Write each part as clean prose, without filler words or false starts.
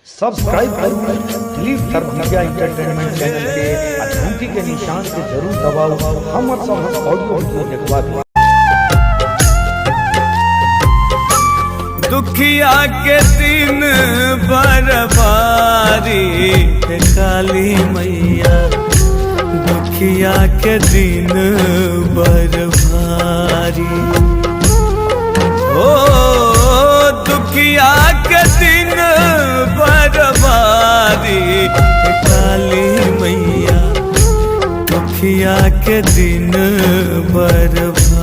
Subscribe करो दिलीप सर्वज्ञ entertainment channel के घंटी के निशान से जरूर दबाओ। हम सब ऑडियो वीडियो देखवा दो। दुखिया के दिन बरबारी है काली मैया, दुखिया के दिन बरबारी। ओ दुखिया के दिन बरबारी है काली मैया, दुखिया के दिन बरबारी।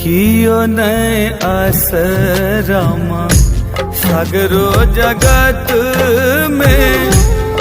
कियो नए आसरामा सागरो जगत में,